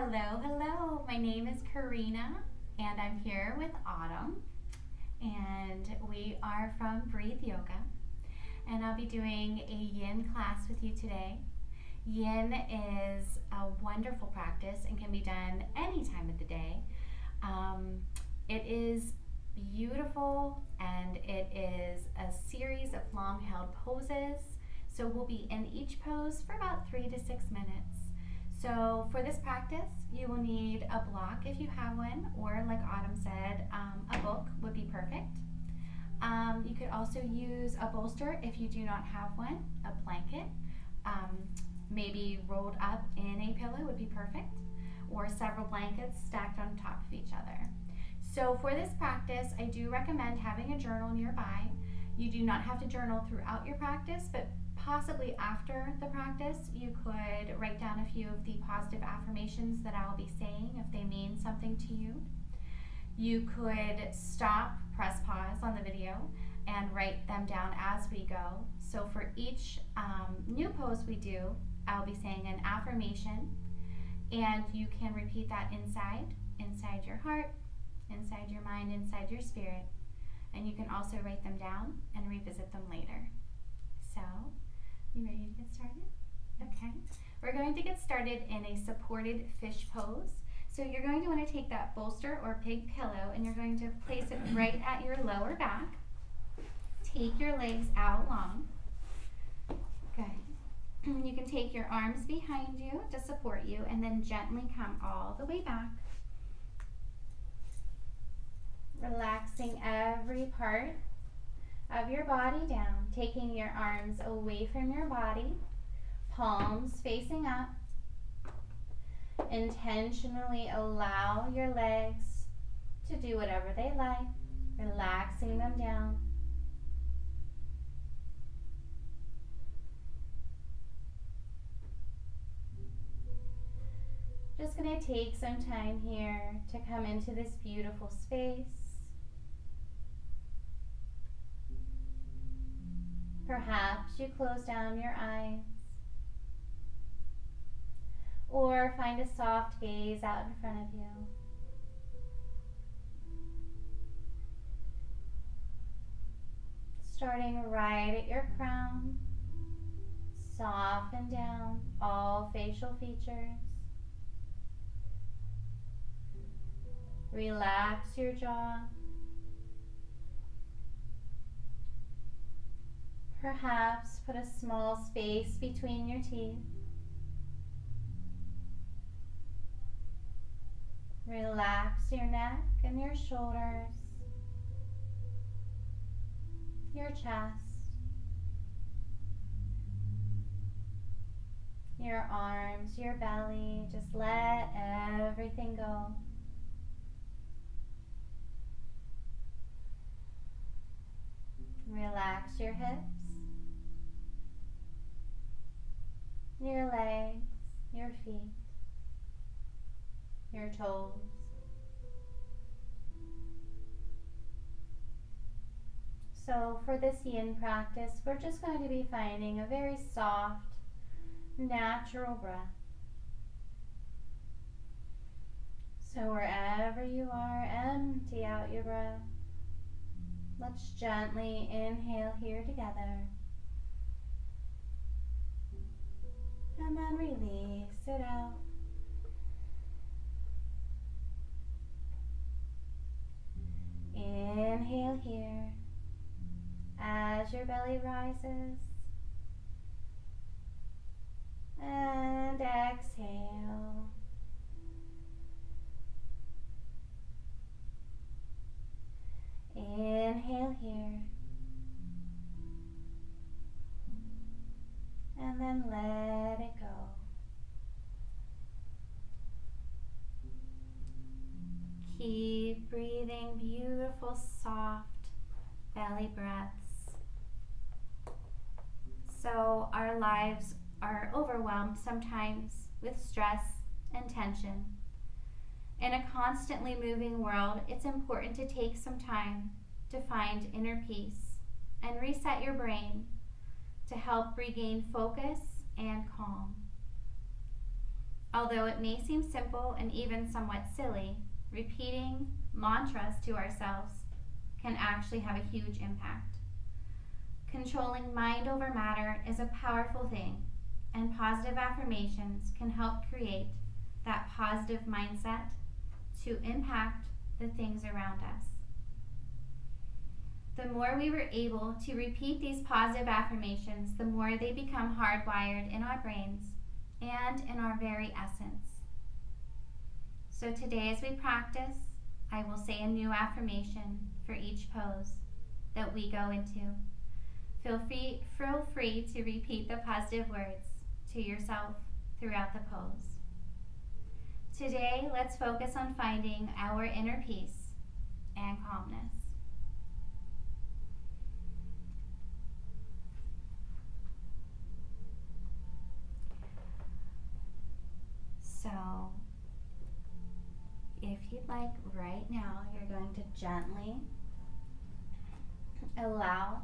Hello. My name is Corina, and I'm here with Autumn, and we are from Breathe Yoga, and I'll be doing a yin class with you today. Yin is a wonderful practice and can be done any time of the day. It is beautiful, and it is a series of long held poses. So we'll be in each pose for about 3 to 6 minutes. So for this practice, you will need a block if you have one, or like Autumn said, a book would be perfect. You could also use a bolster if you do not have one, a blanket, maybe rolled up in a pillow would be perfect, or several blankets stacked on top of each other. So for this practice, I do recommend having a journal nearby. You do not have to journal throughout your practice, but possibly after the practice, you could write down a few of the positive affirmations that I'll be saying if they mean something to you. You could stop, press pause on the video, and write them down as we go. So for each new pose we do, I'll be saying an affirmation, and you can repeat that inside your heart, inside your mind, inside your spirit. And you can also write them down and revisit them later. So, you ready to get started? Okay. We're going to get started in a supported fish pose. So you're going to want to take that bolster or pig pillow and you're going to place it right at your lower back. Take your legs out long. Good. You can take your arms behind you to support you and then gently come all the way back. Relaxing every part of your body down, taking your arms away from your body, palms facing up. Intentionally allow your legs to do whatever they like, relaxing them down. Just going to take some time here to come into this beautiful space. Perhaps you close down your eyes or find a soft gaze out in front of you. Starting right at your crown, soften down all facial features. Relax your jaw. Perhaps put a small space between your teeth. Relax your neck and your shoulders, your chest, your arms, your belly. Just let everything go. Relax your hips, your legs, your feet, your toes. So for this yin practice, we're just going to be finding a very soft, natural breath. So wherever you are, empty out your breath. Let's gently inhale here together. And then release it out. Inhale here as your belly rises. And exhale. Inhale here. And then let it go. Keep breathing beautiful, soft belly breaths. So our lives are overwhelmed sometimes with stress and tension. In a constantly moving world, it's important to take some time to find inner peace and reset your brain to help regain focus and calm. Although it may seem simple and even somewhat silly, repeating mantras to ourselves can actually have a huge impact. Controlling mind over matter is a powerful thing, and positive affirmations can help create that positive mindset to impact the things around us. The more we were able to repeat these positive affirmations, the more they become hardwired in our brains and in our very essence. So today, as we practice, I will say a new affirmation for each pose that we go into. Feel free to repeat the positive words to yourself throughout the pose. Today, let's focus on finding our inner peace and calmness. So, if you'd like, right now, you're going to gently allow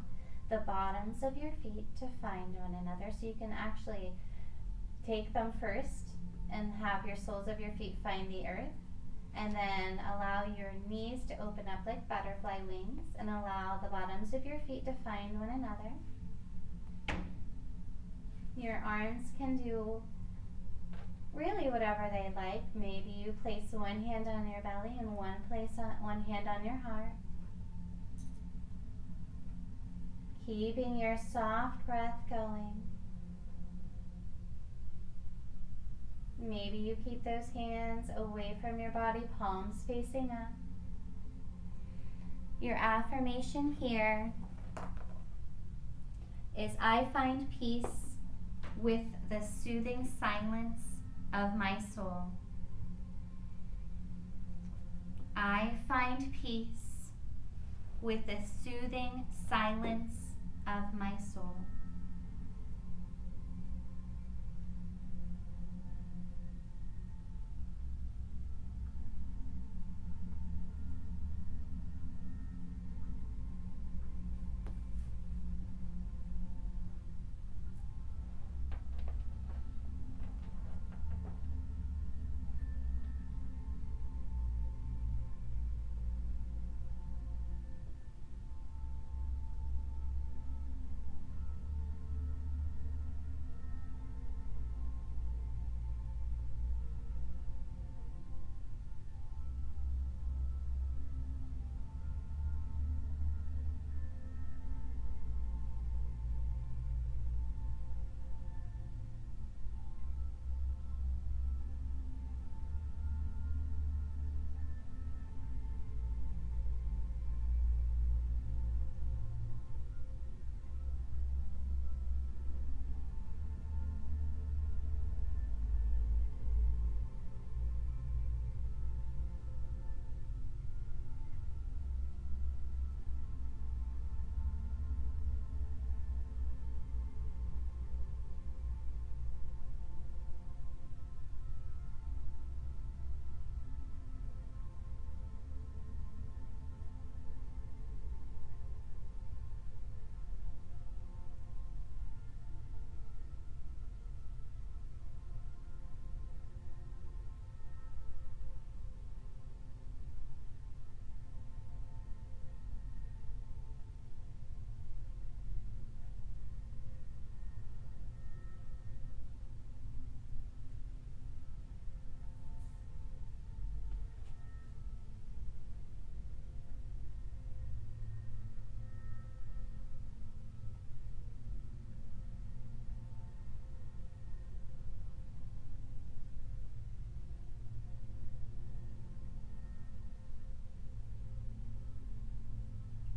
the bottoms of your feet to find one another. So you can actually take them first and have your soles of your feet find the earth. And then allow your knees to open up like butterfly wings and allow the bottoms of your feet to find one another. Your arms can do really whatever they like. Maybe you place one hand on your belly and one hand on your heart. Keeping your soft breath going. Maybe you keep those hands away from your body, palms facing up. Your affirmation here is, I find peace with the soothing silence of my soul. I find peace with the soothing silence of my soul.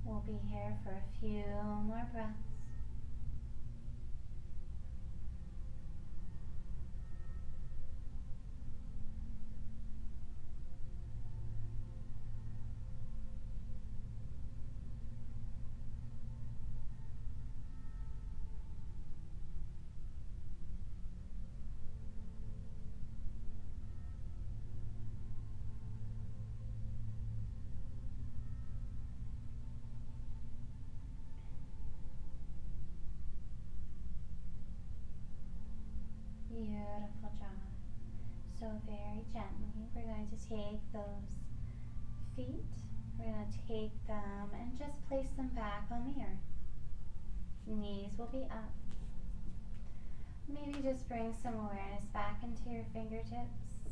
We'll be here for a few more breaths. Beautiful job. very gently, we're going to take those feet, we're going to take them and just place them back on the earth. Knees will be up. Maybe just bring some awareness back into your fingertips.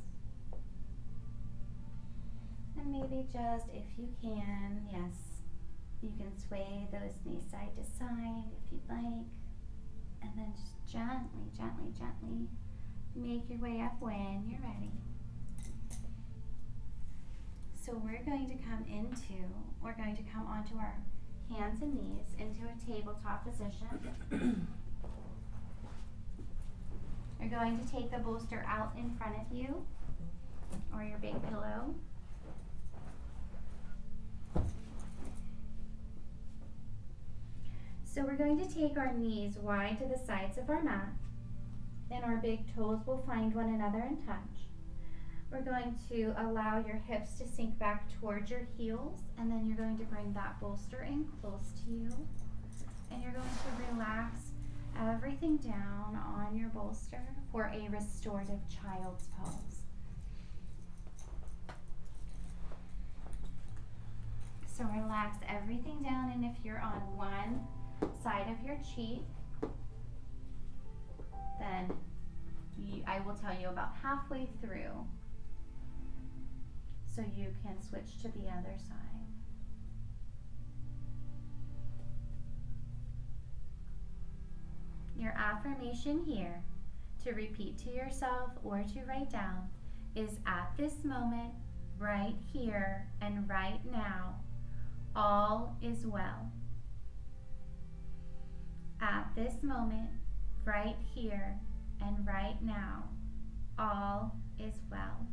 And maybe just, if you can, yes, you can sway those knees side to side if you'd like. And then just gently, gently, gently make your way up when you're ready. So we're going to come onto our hands and knees into a tabletop position. You're going to take the bolster out in front of you, or your big pillow. So we're going to take our knees wide to the sides of our mat, and our big toes will find one another and touch. We're going to allow your hips to sink back towards your heels, and then you're going to bring that bolster in close to you, and you're going to relax everything down on your bolster for a restorative child's pose. So relax everything down, and if you're on one side of your cheek, then I will tell you about halfway through so you can switch to the other side. Your affirmation here to repeat to yourself or to write down is, at this moment, right here and right now, all is well. At this moment, right here and right now, all is well.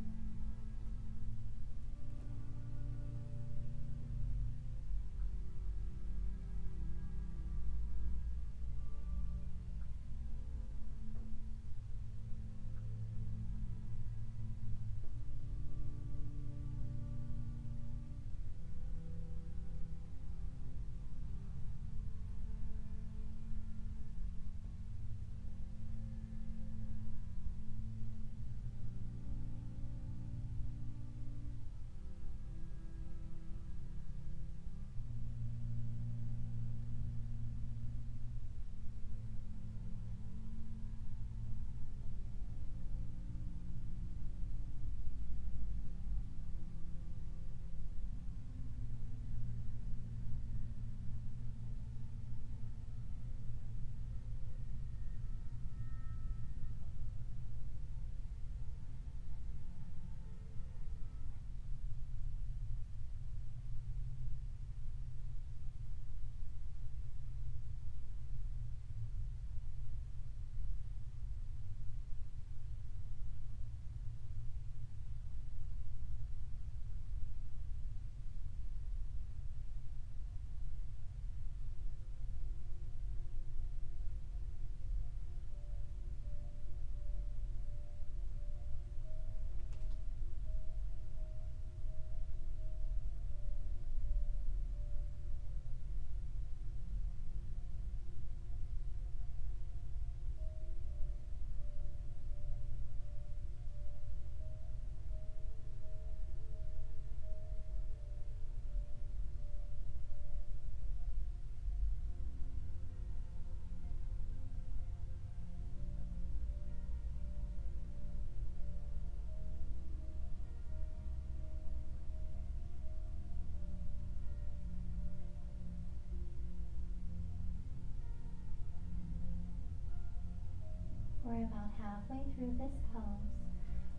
We're about halfway through this pose.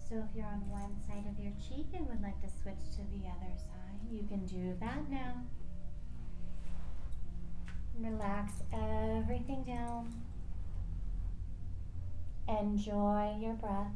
So if you're on one side of your cheek and would like to switch to the other side, you can do that now. Relax everything down. Enjoy your breath.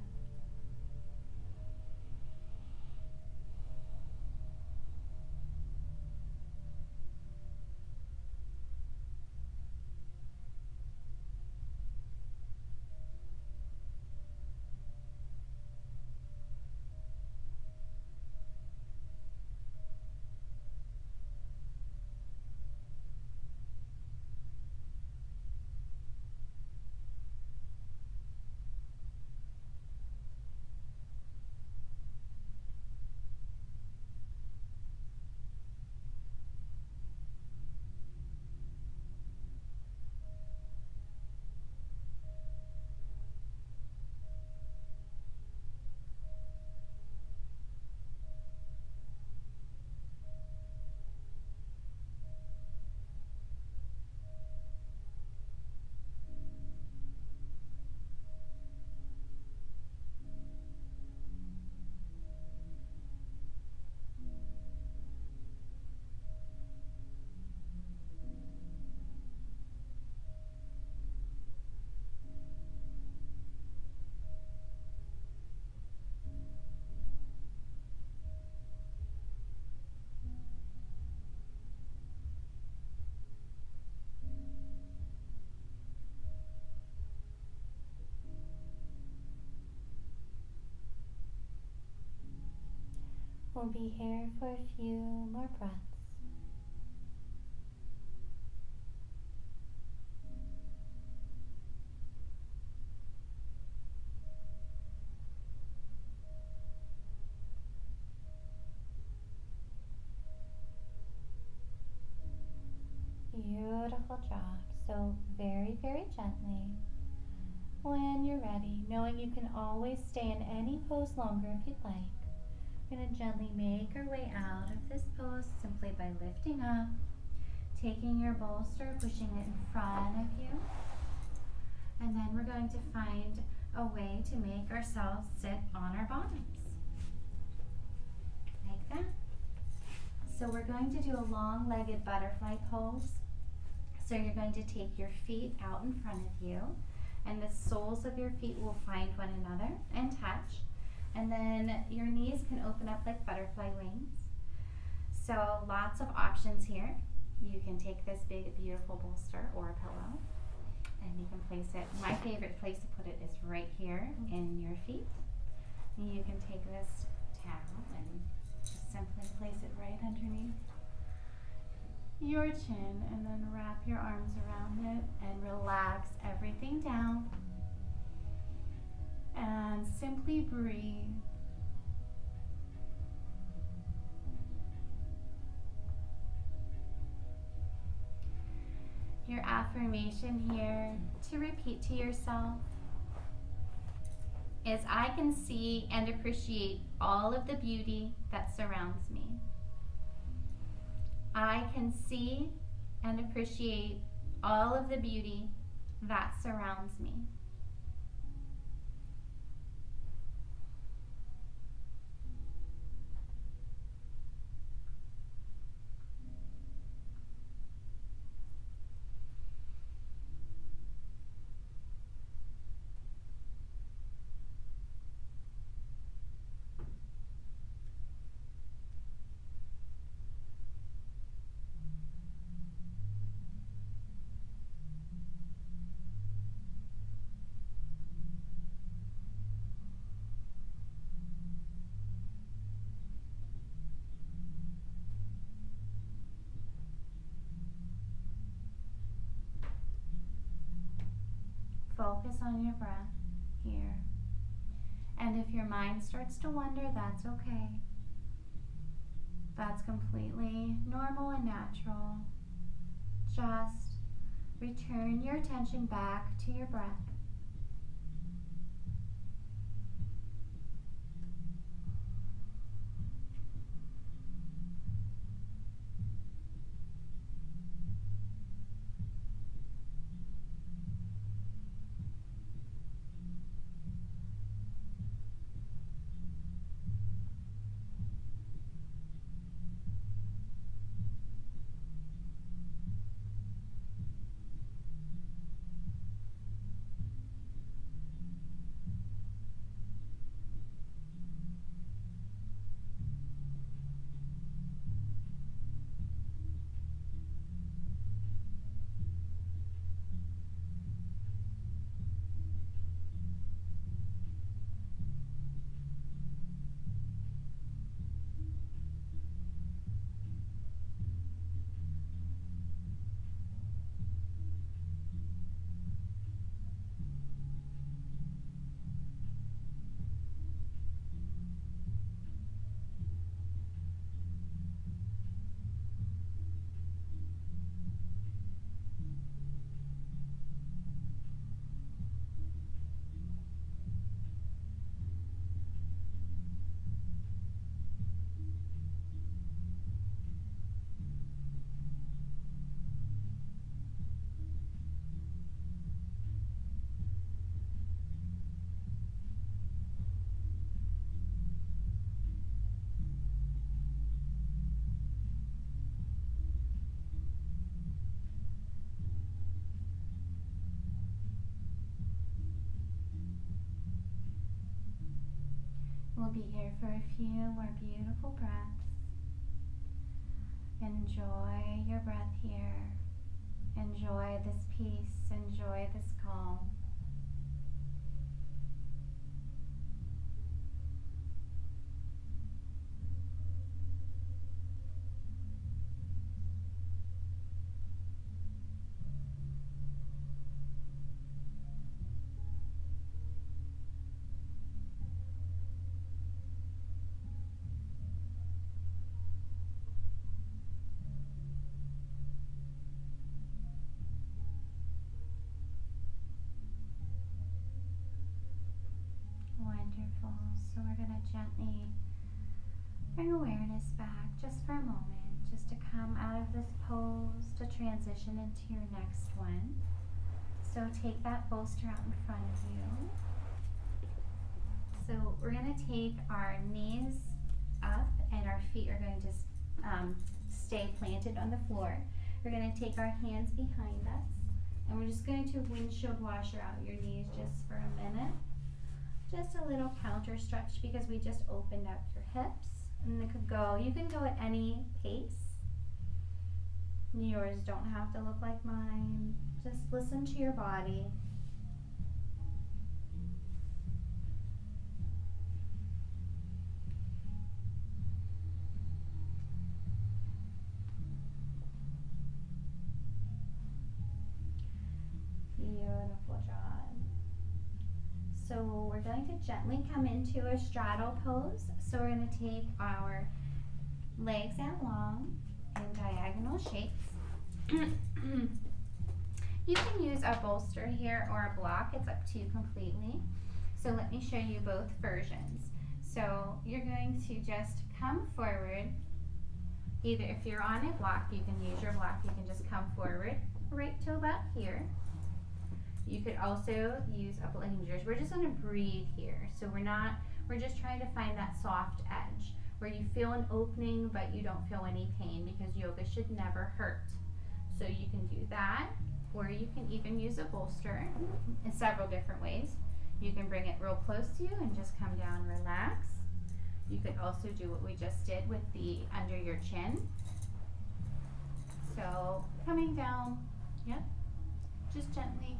We'll be here for a few more breaths. Beautiful job. So very, very gently, when you're ready, knowing you can always stay in any pose longer if you'd like, we're going to gently make our way out of this pose simply by lifting up, taking your bolster, pushing it in front of you, and then we're going to find a way to make ourselves sit on our bottoms, like that. So we're going to do a long-legged butterfly pose. So you're going to take your feet out in front of you, and the soles of your feet will find one another and touch. And then your knees can open up like butterfly wings. So lots of options here. You can take this big, beautiful bolster or a pillow, and you can place it. My favorite place to put it is right here in your feet. And you can take this towel and just simply place it right underneath your chin, and then wrap your arms around it and relax everything down and simply breathe. Your affirmation here to repeat to yourself is, I can see and appreciate all of the beauty that surrounds me. I can see and appreciate all of the beauty that surrounds me. Focus on your breath here. And if your mind starts to wander, that's okay. That's completely normal and natural. Just return your attention back to your breath. We'll be here for a few more beautiful breaths. Enjoy your breath here. Enjoy this peace. Enjoy this calm. So we're going to gently bring awareness back just for a moment, just to come out of this pose to transition into your next one. So take that bolster out in front of you. So we're going to take our knees up and our feet are going to stay planted on the floor. We're going to take our hands behind us and we're just going to windshield washer out your knees just for a minute. Just a little counter stretch because we just opened up your hips. And you can go at any pace. Yours don't have to look like mine. Just listen to your body. Beautiful job. So we're going to gently come into a straddle pose. So we're going to take our legs out long in diagonal shapes. You can use a bolster here or a block. It's up to you completely. So let me show you both versions. So you're going to just come forward. Either if you're on a block, you can use your block. You can just come forward right to about here. You could also use a hinge. We're just going to breathe here. So we're just trying to find that soft edge where you feel an opening but you don't feel any pain, because yoga should never hurt. So you can do that, or you can even use a bolster in several different ways. You can bring it real close to you and just come down, relax. You could also do what we just did with the under your chin. So coming down, yep, just gently.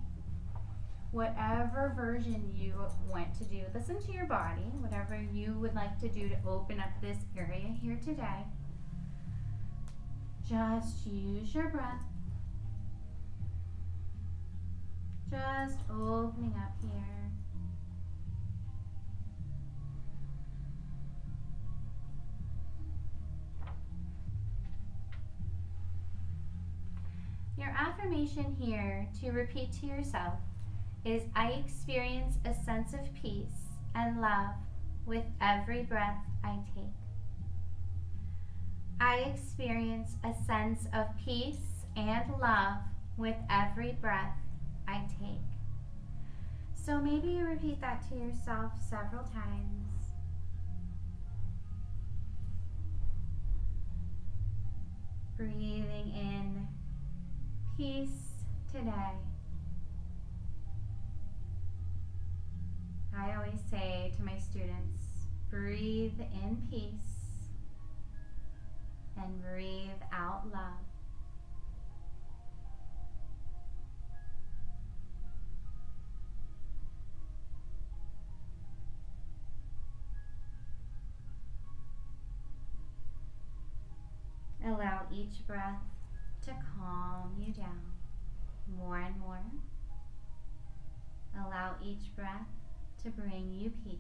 Whatever version you want to do, listen to your body, whatever you would like to do to open up this area here today. Just use your breath. Just opening up here. Your affirmation here to repeat to yourself is, I experience a sense of peace and love with every breath I take. I experience a sense of peace and love with every breath I take. So maybe you repeat that to yourself several times. Breathing in peace today. I always say to my students, breathe in peace and breathe out love. Allow each breath to calm you down more and more. Allow each breath to bring you peace.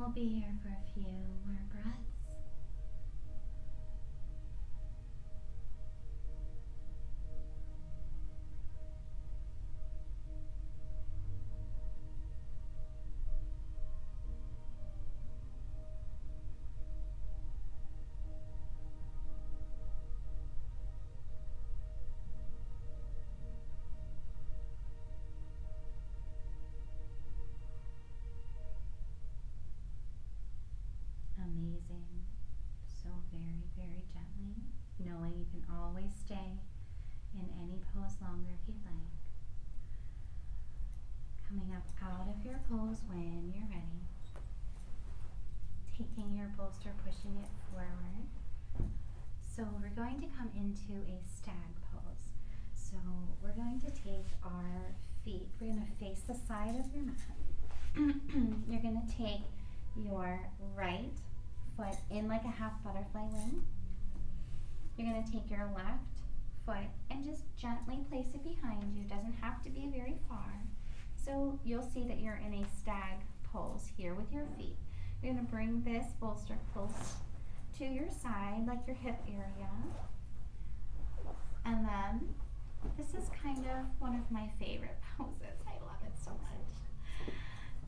We'll be here for a few more breaths. Amazing. So very, very gently, knowing you can always stay in any pose longer if you'd like. Coming up out of your pose when you're ready. Taking your bolster, pushing it forward. So we're going to come into a stag pose. So we're going to take our feet, we're going to face the side of your mat. You're going to take your right foot in like a half butterfly wing. You're going to take your left foot and just gently place it behind you. Doesn't have to be very far. So you'll see that you're in a stag pose here with your feet. You're going to bring this bolster close to your side, like your hip area. And then this is kind of one of my favorite poses. I love it so much.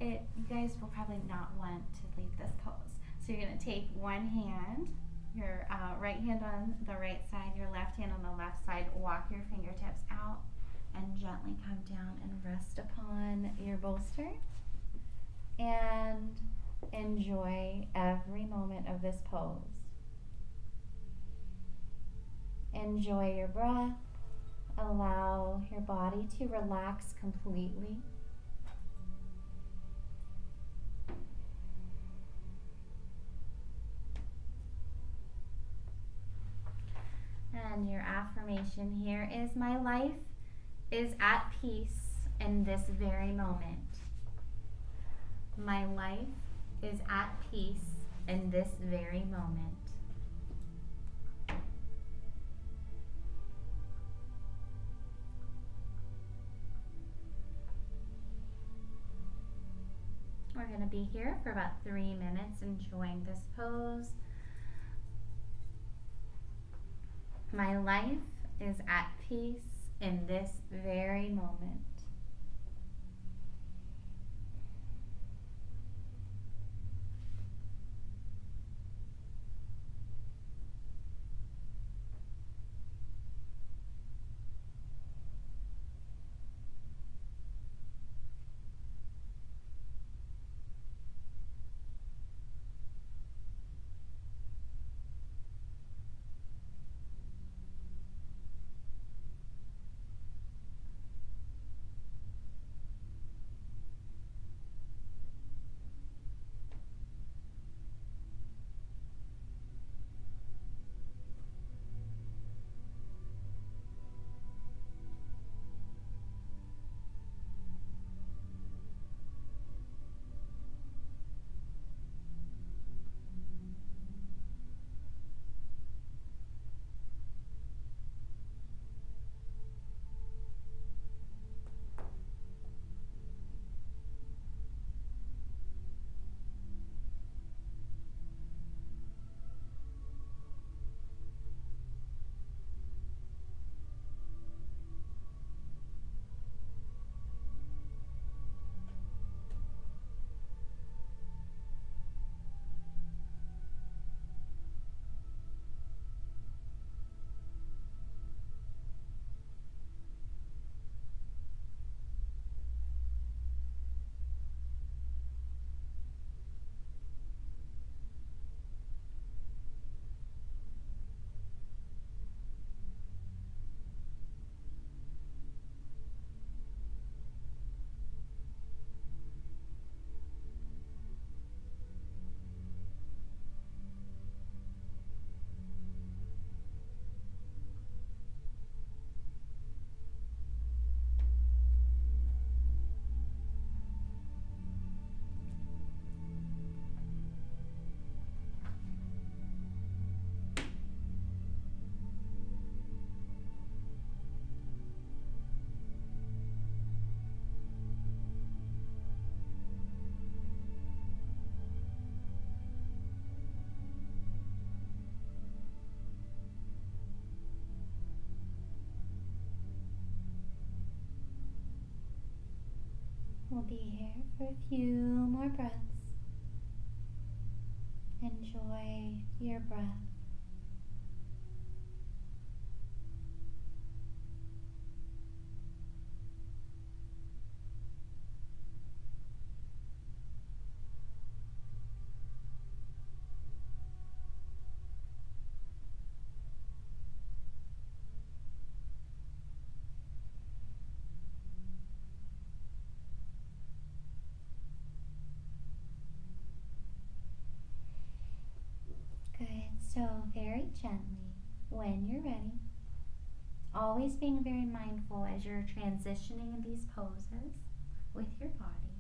You guys will probably not want to leave this pose. So you're going to take one hand, your right hand on the right side, your left hand on the left side, walk your fingertips out and gently come down and rest upon your bolster. And enjoy every moment of this pose. Enjoy your breath. Allow your body to relax completely. And your affirmation here is, my life is at peace in this very moment. My life is at peace in this very moment. We're going to be here for about 3 minutes enjoying this pose. My life is at peace in this very moment. We'll be here for a few more breaths. Enjoy your breath. Good. So very gently, when you're ready, always being very mindful as you're transitioning in these poses with your body,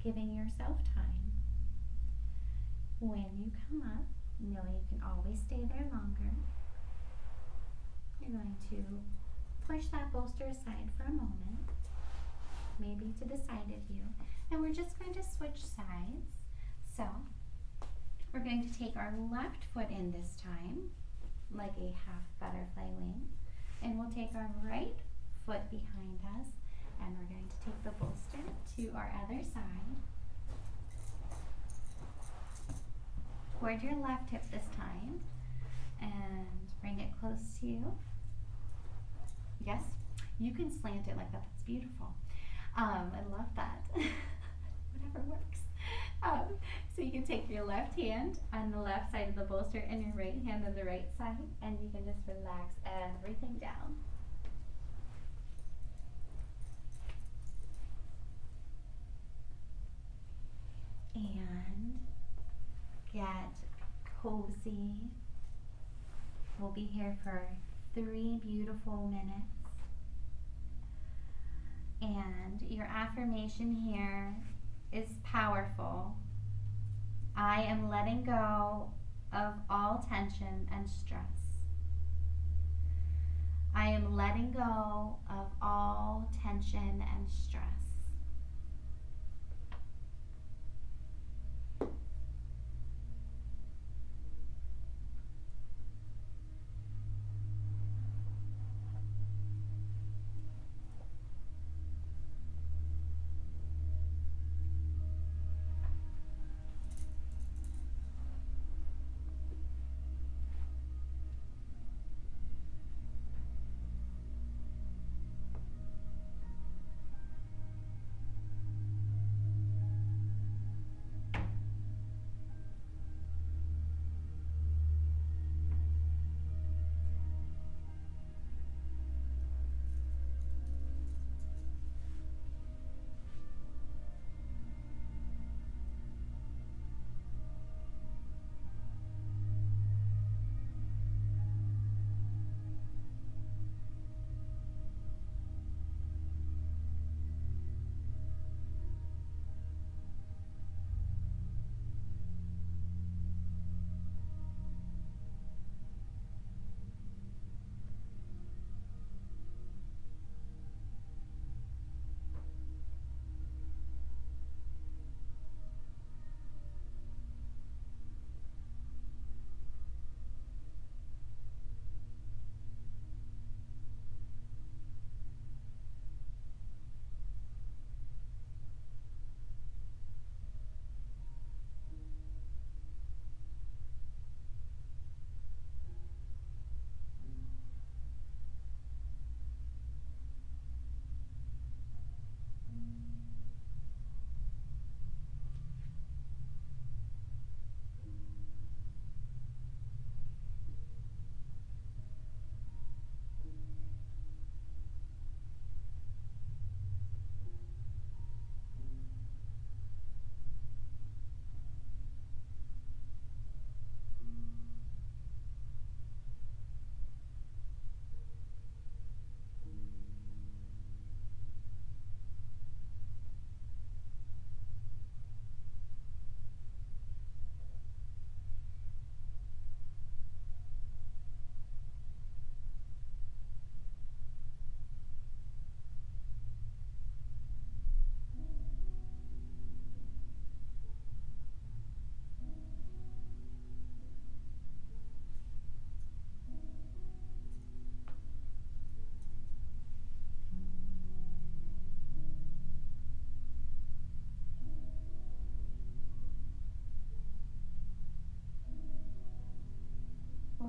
giving yourself time. When you come up, know you can always stay there longer. You're going to push that bolster aside for a moment, maybe to the side of you, and we're just going to switch sides. So we're going to take our left foot in this time, like a half butterfly wing, and we'll take our right foot behind us, and we're going to take the bolster to our other side, toward your left hip this time, and bring it close to you. Yes, you can slant it like that. That's beautiful. I love that. Whatever works. So you can take your left hand on the left side of the bolster and your right hand on the right side, and you can just relax everything down. And get cozy. We'll be here for 3 beautiful minutes. And your affirmation here is powerful. I am letting go of all tension and stress. I am letting go of all tension and stress.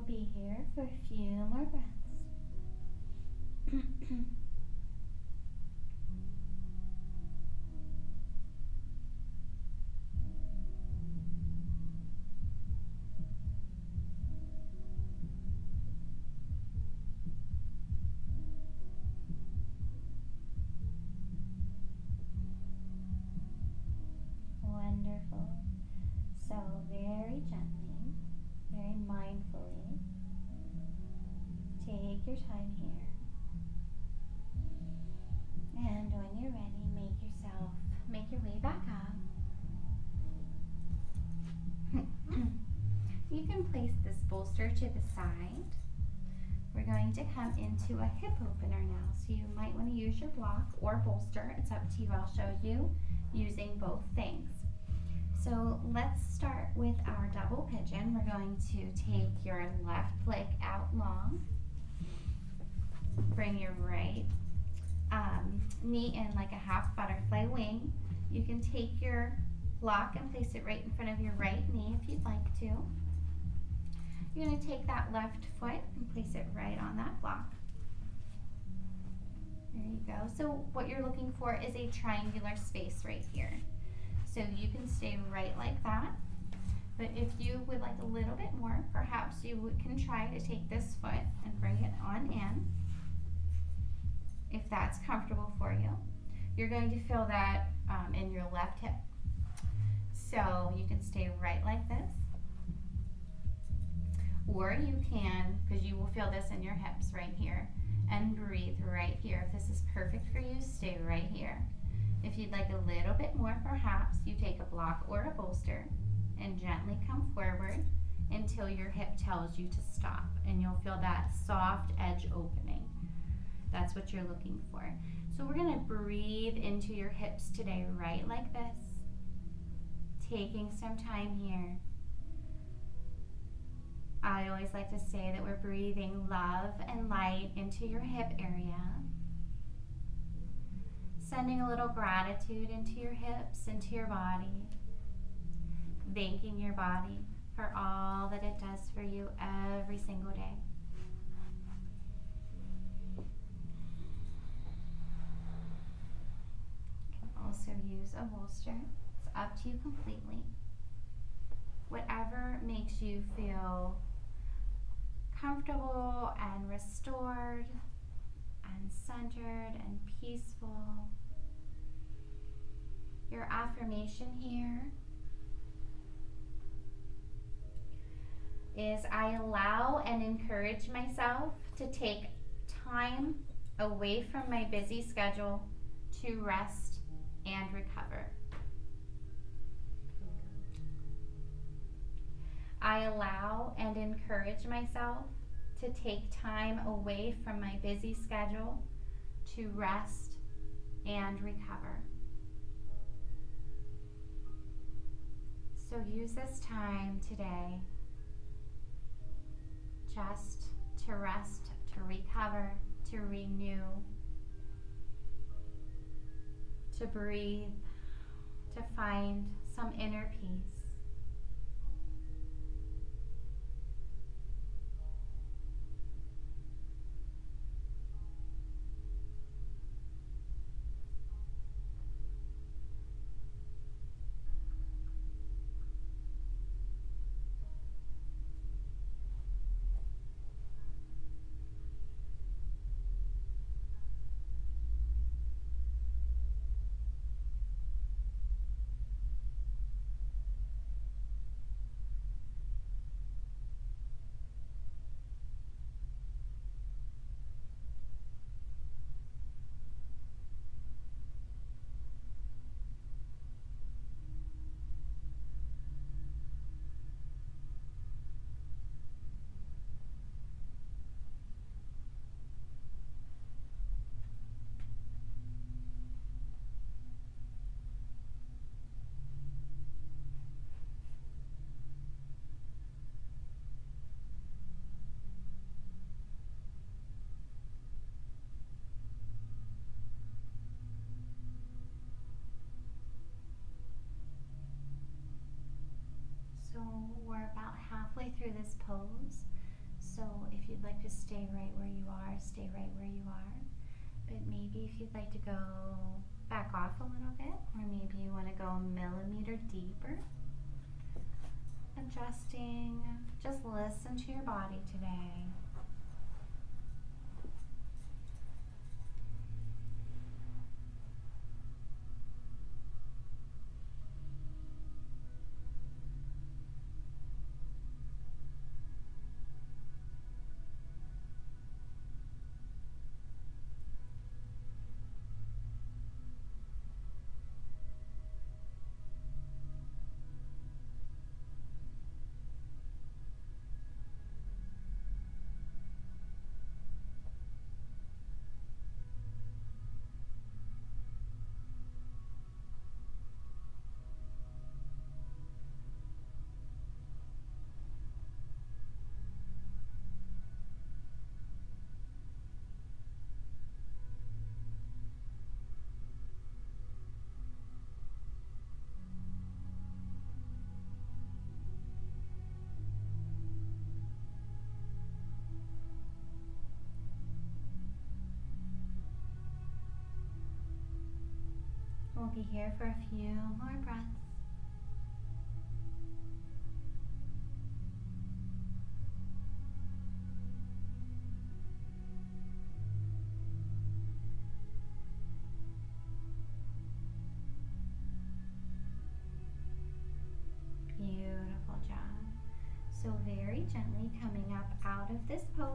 be here for a few more breaths. Wonderful. So very gently, very mindfully, take your time here. And when you're ready, make your way back up. You can place this bolster to the side. We're going to come into a hip opener now. So you might want to use your block or bolster. It's up to you. I'll show you using both things. So let's start with our double pigeon. We're going to take your left leg out long. Bring your right knee in like a half butterfly wing. You can take your block and place it right in front of your right knee if you'd like to. You're going to take that left foot and place it right on that block. There you go. So what you're looking for is a triangular space right here. So you can stay right like that. But if you would like a little bit more, perhaps you can try to take this foot and bring it on in, if that's comfortable for you. You're going to feel that in your left hip. So you can stay right like this. Or you can, because you will feel this in your hips right here, and breathe right here. If this is perfect for you, stay right here. If you'd like a little bit more, perhaps you take a block or a bolster and gently come forward until your hip tells you to stop, and you'll feel that soft edge opening. That's what you're looking for. So we're going to breathe into your hips today, right like this. Taking some time here. I always like to say that we're breathing love and light into your hip area. Sending a little gratitude into your hips, into your body. Thanking your body for all that it does for you every single day. You can also use a bolster. It's up to you completely. Whatever makes you feel comfortable and restored and centered and peaceful. Your affirmation here is I allow and encourage myself to take time away from my busy schedule to rest and recover. I allow and encourage myself to take time away from my busy schedule to rest and recover. So use this time today just to rest, to recover, to renew, to breathe, to find some inner peace. So we're about halfway through this pose. So if you'd like to stay right where you are, stay right where you are. But maybe if you'd like to go back off a little bit, or maybe you want to go a millimeter deeper, adjusting, just listen to your body today. We'll be here for a few more breaths. Beautiful job. So very gently coming up out of this pose,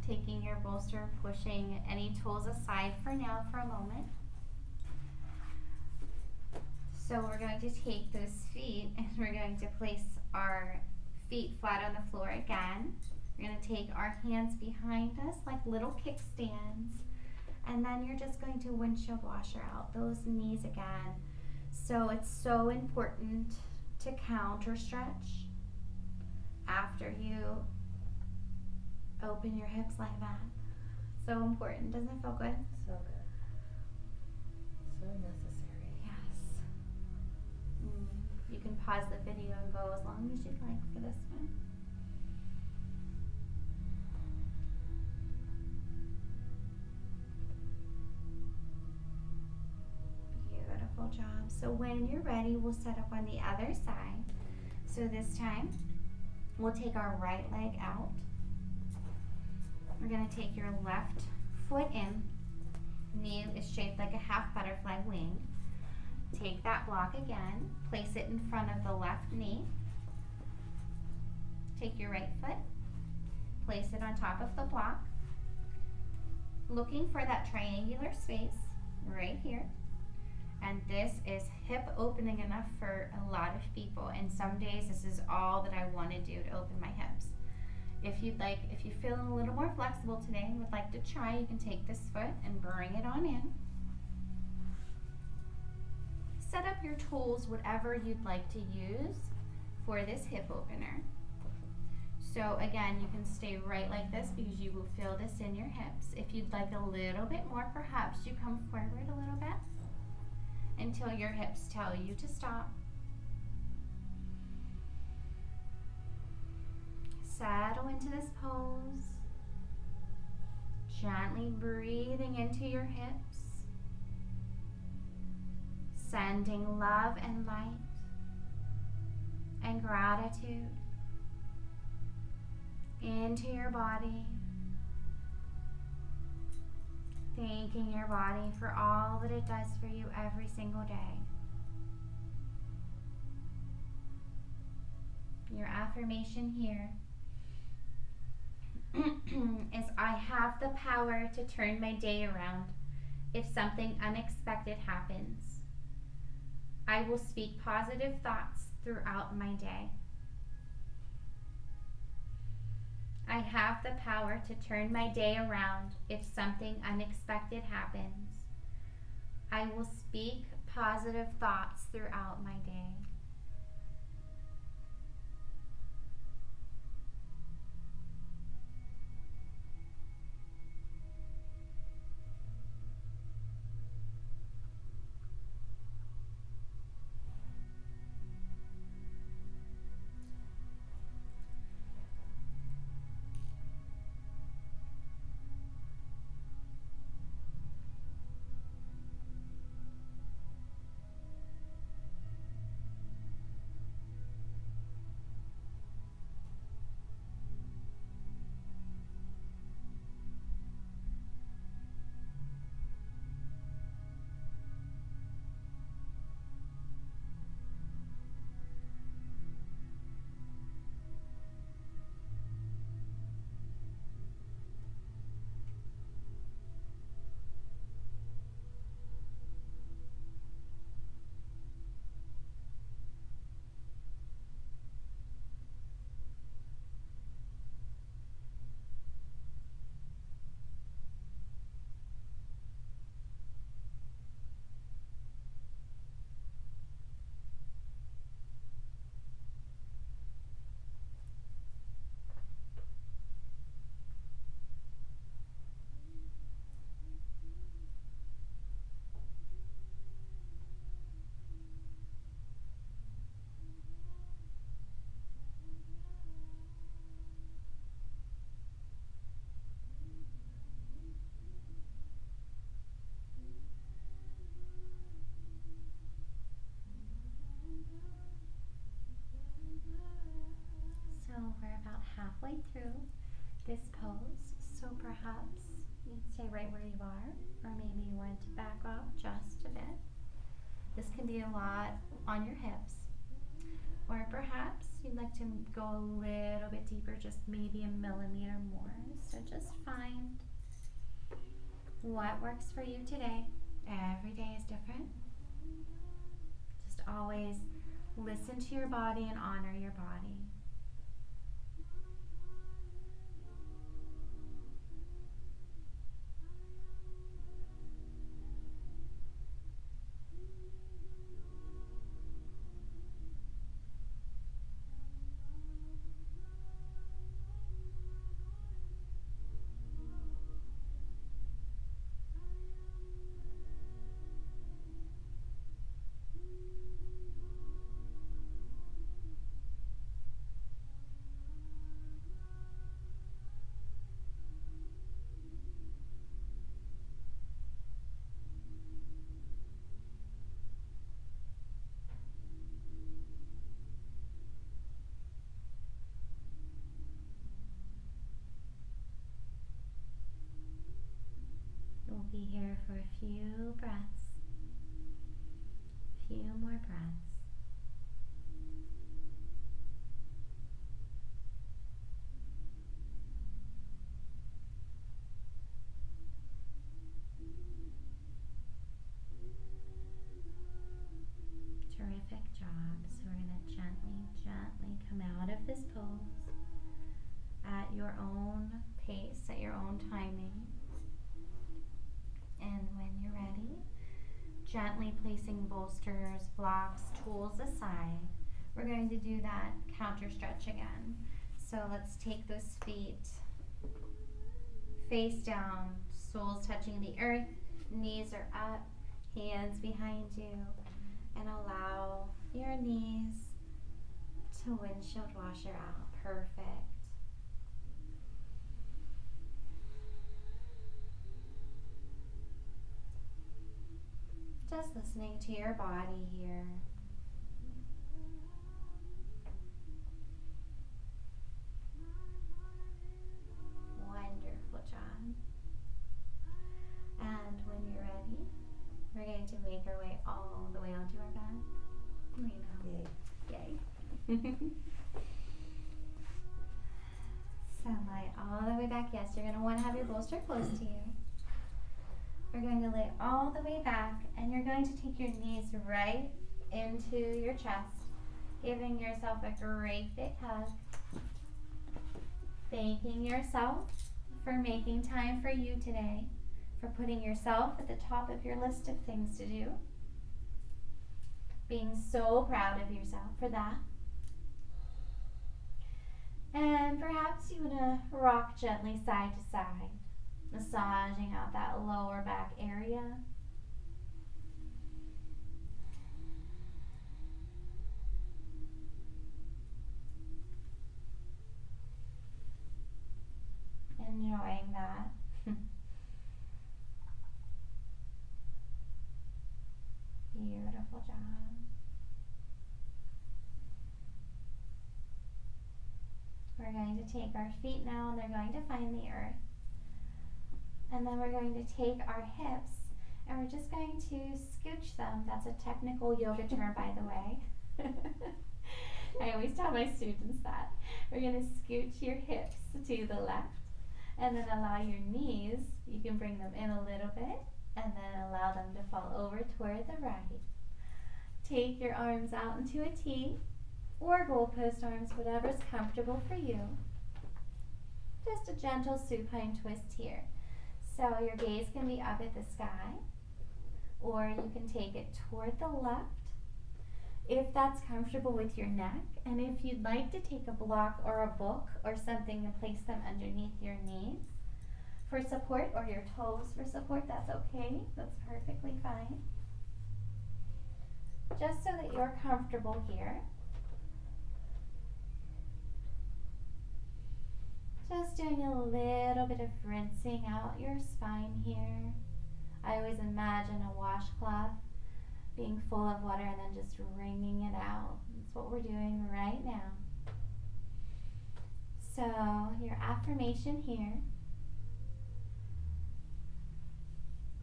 taking your bolster, pushing any tools aside for now for a moment. So we're going to take those feet and we're going to place our feet flat on the floor again. We're going to take our hands behind us like little kickstands, and then you're just going to windshield washer out those knees again. So it's so important to counter stretch after you open your hips like that. So important. Doesn't it feel good? So good. So necessary. Yes. You can pause the video and go as long as you'd like for this one. Beautiful job. So when you're ready, we'll set up on the other side. So this time, we'll take our right leg out. We're going to take your left foot in. Knee is shaped like a half butterfly wing. Take that block again, place it in front of the left knee. Take your right foot, place it on top of the block. Looking for that triangular space right here. And this is hip opening enough for a lot of people. And some days this is all that I want to do to open my hips. If you'd like, if you're feeling a little more flexible today and would like to try, you can take this foot and bring it on in. Set up your tools, whatever you'd like to use for this hip opener. So again, you can stay right like this because you will feel this in your hips. If you'd like a little bit more, perhaps you come forward a little bit until your hips tell you to stop. Settle into this pose, gently breathing into your hips, sending love and light and gratitude into your body, thanking your body for all that it does for you every single day. Your affirmation here is I have the power to turn my day around if something unexpected happens. I will speak positive thoughts throughout my day. I have the power to turn my day around if something unexpected happens. I will speak positive thoughts throughout my day. about halfway through this pose, so perhaps you'd stay right where you are, or maybe you want to back off just a bit. This can be a lot on your hips, or perhaps you'd like to go a little bit deeper, just maybe a millimeter more. So just find what works for you today. Every day is different. Just always listen to your body and honor your body. We'll be here for a few breaths, few more breaths. Terrific job. So we're going to gently come out of this pose at your own pace, at your own timing. And when you're ready, gently placing bolsters, blocks, tools aside, we're going to do that counter stretch again. So let's take those feet face down, soles touching the earth, knees are up, hands behind you, and allow your knees to windshield washer out. Perfect. Just listening to your body here. Wonderful job. And when you're ready, we're going to make our way all the way onto our back. Yay. So lie all the way back. Yes, you're going to want to have your bolster close to you. We're going to lay all the way back, and you're going to take your knees right into your chest, giving yourself a great big hug. Thanking yourself for making time for you today, for putting yourself at the top of your list of things to do. Being so proud of yourself for that. And perhaps you want to rock gently side to side, massaging out that lower back area. Enjoying that. Beautiful job. We're going to take our feet now, and they're going to find the earth. And then we're going to take our hips, and we're just going to scooch them. That's a technical yoga term, by the way. I always tell my students that. We're going to scooch your hips to the left, and then allow your knees, you can bring them in a little bit, and then allow them to fall over toward the right. Take your arms out into a T, or goalpost arms, whatever's comfortable for you. Just a gentle supine twist here. So your gaze can be up at the sky, or you can take it toward the left if that's comfortable with your neck. And if you'd like to take a block or a book or something and place them underneath your knees for support, or your toes for support, that's okay. That's perfectly fine. Just so that you're comfortable here. Just doing a little bit of rinsing out your spine here. I always imagine a washcloth being full of water and then just wringing it out. That's what we're doing right now. So, your affirmation here: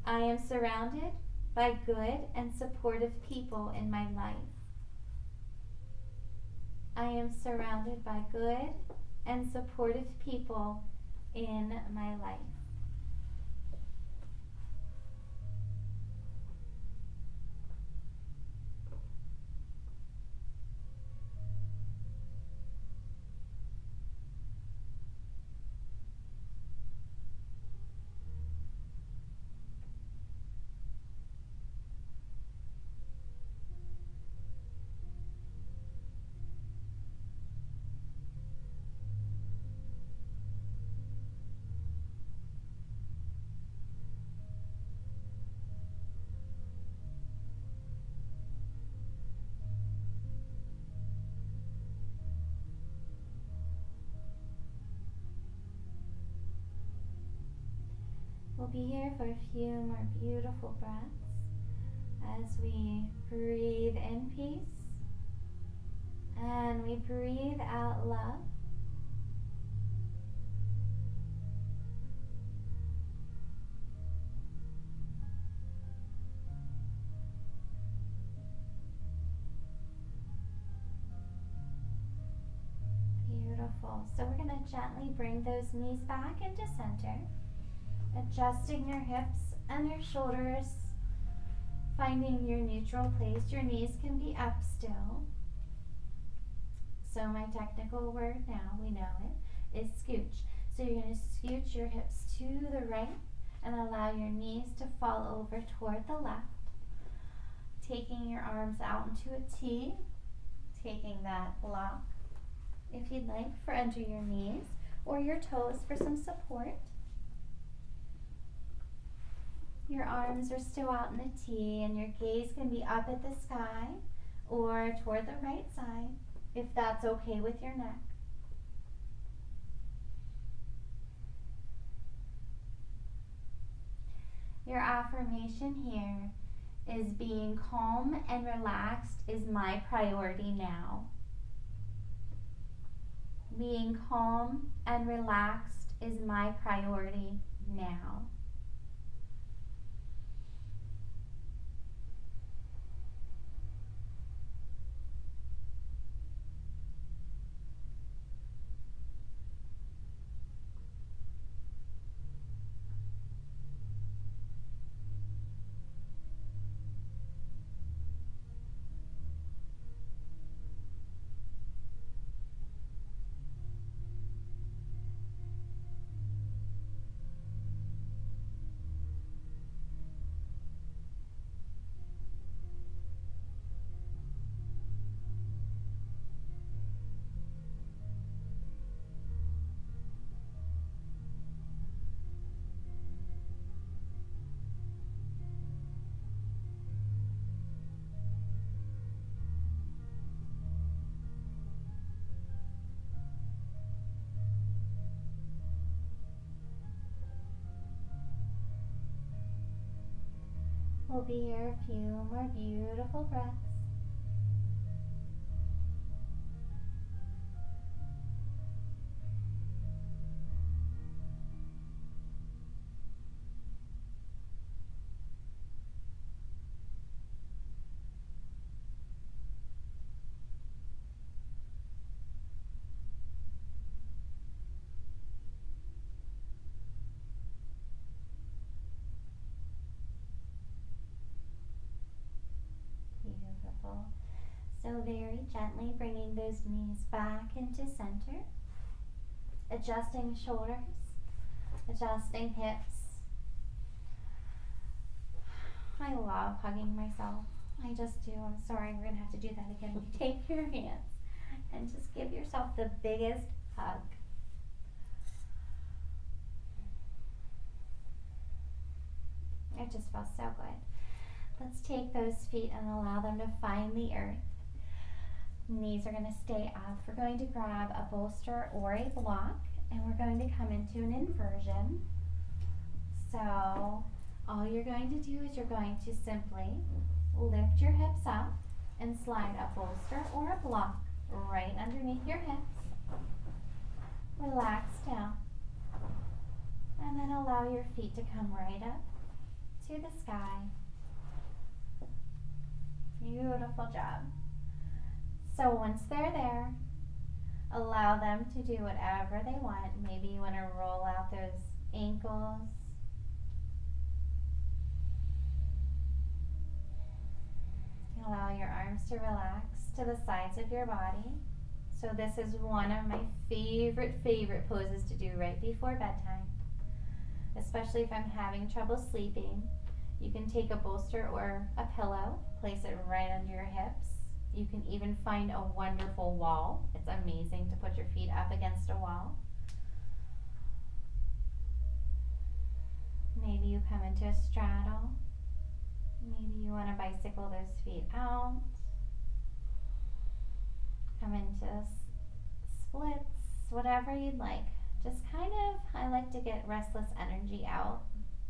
I am surrounded by good and supportive people in my life. I am surrounded by good and supportive people in my life. We'll be here for a few more beautiful breaths as we breathe in peace and we breathe out love. Beautiful. So we're going to gently bring those knees back into center, adjusting your hips and your shoulders, finding your neutral place. Your knees can be up still. So my technical word now, we know it, is scooch. So you're going to scooch your hips to the right and allow your knees to fall over toward the left. Taking your arms out into a T, taking that block, if you'd like, for under your knees or your toes for some support. Your arms are still out in a T and your gaze can be up at the sky or toward the right side if that's okay with your neck. Your affirmation here is being calm and relaxed is my priority now. Being calm and relaxed is my priority now. We'll be here a few more beautiful breaths. Beautiful. So very gently bringing those knees back into center, adjusting shoulders, adjusting hips. I love hugging myself. I just do. I'm sorry, we're going to have to do that again. You take your hands and just give yourself the biggest hug. It just feels so good. Let's take those feet and allow them to find the earth. Knees are going to stay up. We're going to grab a bolster or a block and we're going to come into an inversion. So all you're going to do is you're going to simply lift your hips up and slide a bolster or a block right underneath your hips. Relax down. And then allow your feet to come right up to the sky. Beautiful job. So once they're there, allow them to do whatever they want. Maybe you want to roll out those ankles. Allow your arms to relax to the sides of your body. So this is one of my favorite poses to do right before bedtime. Especially if I'm having trouble sleeping. You can take a bolster or a pillow, place it right under your hips. You can even find a wonderful wall. It's amazing to put your feet up against a wall. Maybe you come into a straddle. Maybe you want to bicycle those feet out. Come into splits, whatever you'd like. Just kind of, I like to get restless energy out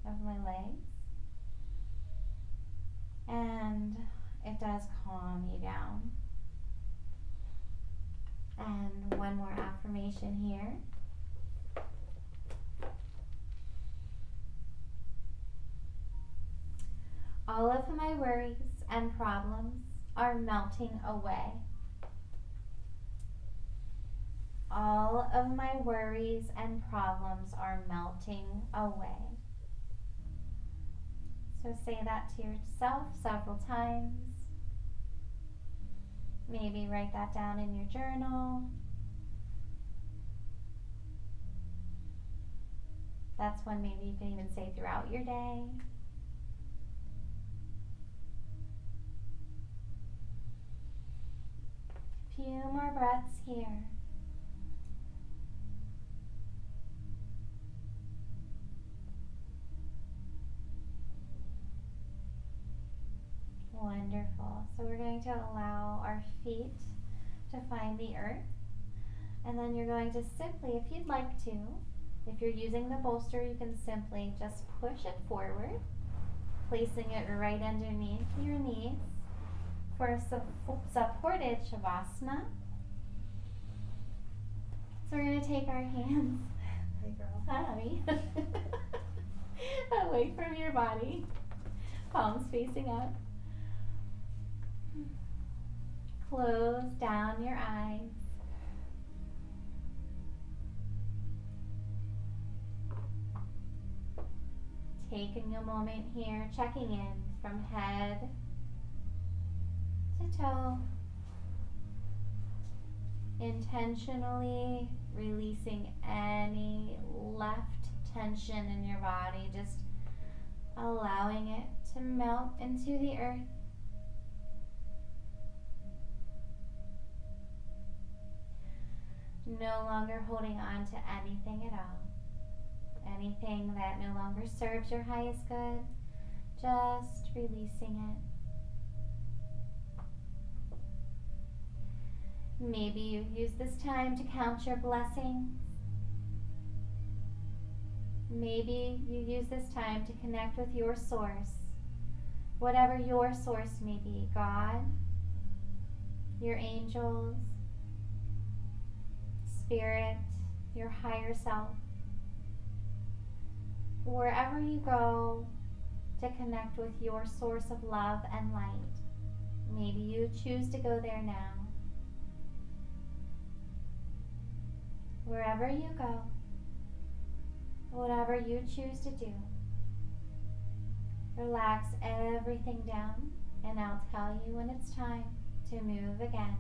of my legs. And it does calm you down. And one more affirmation here. All of my worries and problems are melting away. All of my worries and problems are melting away. So say that to yourself several times. Maybe write that down in your journal. That's one maybe you can even say throughout your day. A few more breaths here. Wonderful. So we're going to allow our feet to find the earth. And then you're going to simply, if you'd like to, if you're using the bolster, you can simply just push it forward, placing it right underneath your knees for a supported Shavasana. So we're going to take our hands, Hey girl. hi, away from your body, palms facing up. Close down your eyes. Taking a moment here, checking in from head to toe. Intentionally releasing any left tension in your body, just allowing it to melt into the earth. No longer holding on to anything at all. Anything that no longer serves your highest good, just releasing it. Maybe you use this time to count your blessings. Maybe you use this time to connect with your source. Whatever your source may be, God, your angels, Spirit, your higher self. Wherever you go to connect with your source of love and light, maybe you choose to go there now. Wherever you go, whatever you choose to do, relax everything down, and I'll tell you when it's time to move again.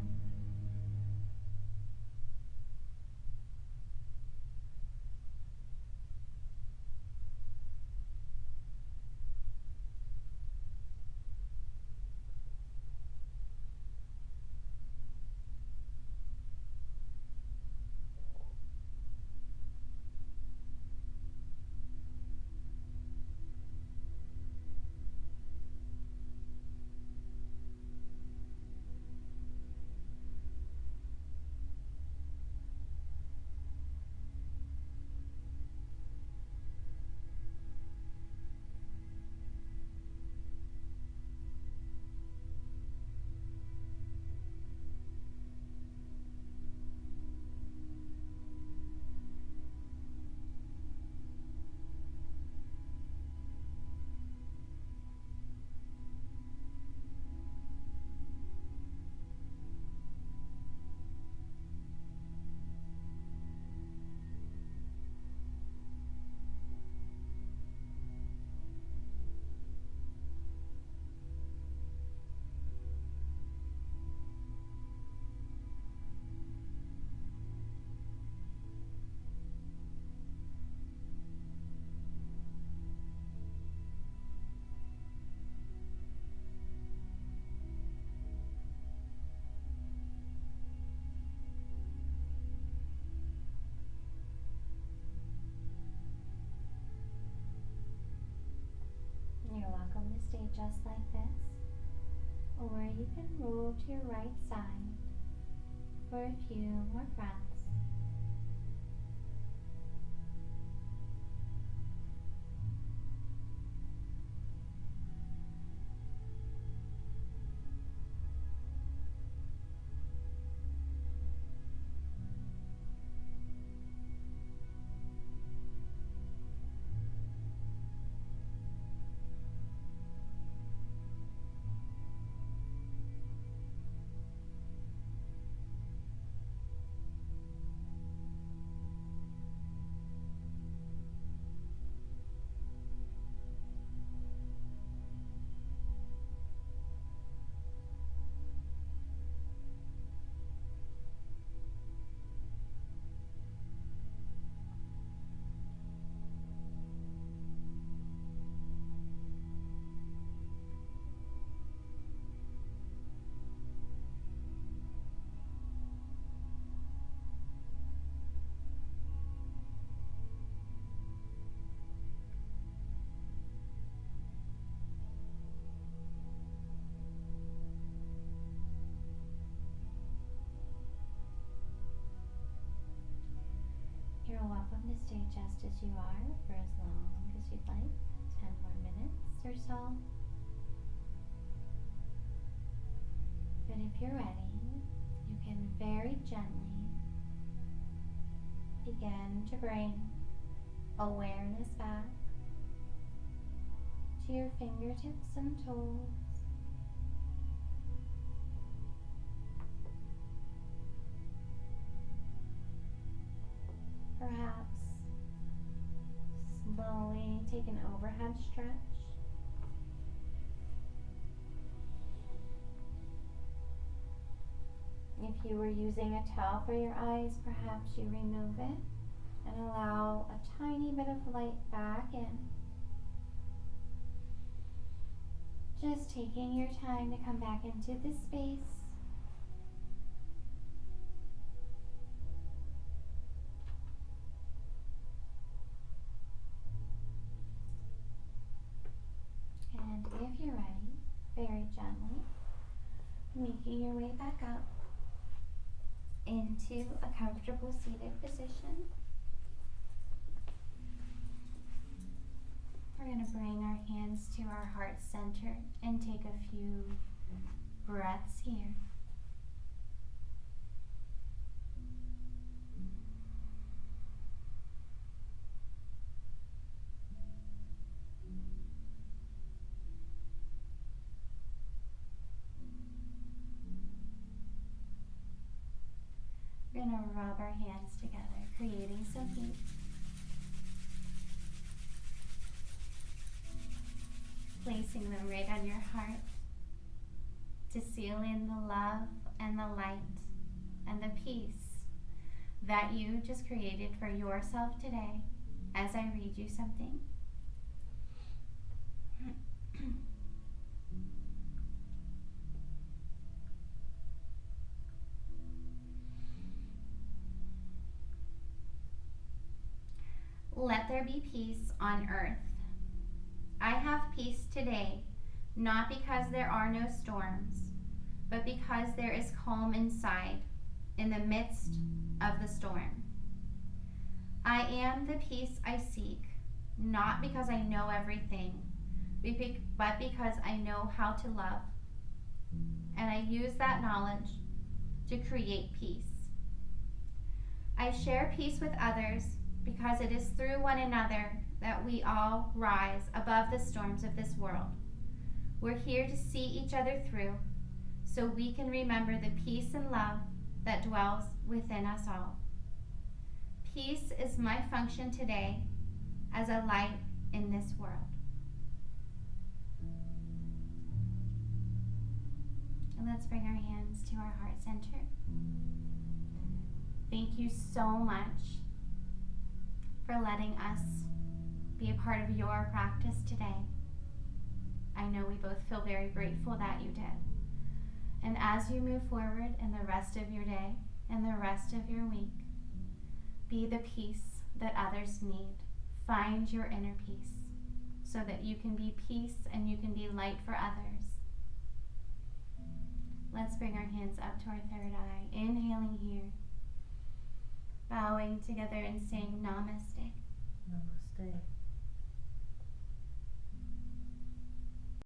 to stay just like this, or you can roll to your right side for a few more breaths. You're welcome to stay just as you are for as long as you'd like, 10 more minutes or so. But if you're ready, you can very gently begin to bring awareness back to your fingertips and toes. Perhaps slowly take an overhead stretch. If you were using a towel for your eyes, perhaps you remove it and allow a tiny bit of light back in. Just taking your time to come back into this space. And if you're ready, very gently, making your way back up into a comfortable seated position. We're going to bring our hands to our heart center and take a few breaths here. We're going to rub our hands together, creating some heat. Placing them right on your heart to seal in the love and the light and the peace that you just created for yourself today as I read you something. Let there be peace on earth. I have peace today, not because there are no storms, but because there is calm inside, in the midst of the storm. I am the peace I seek, not because I know everything, but because I know how to love. And I use that knowledge to create peace. I share peace with others because it is through one another that we all rise above the storms of this world. We're here to see each other through so we can remember the peace and love that dwells within us all. Peace is my function today as a light in this world. And let's bring our hands to our heart center. Thank you so much for letting us be a part of your practice today. I know we both feel very grateful that you did. And as you move forward in the rest of your day and the rest of your week, be the peace that others need. Find your inner peace so that you can be peace and you can be light for others. Let's bring our hands up to our third eye. Inhaling here. Bowing together and saying namaste. Namaste.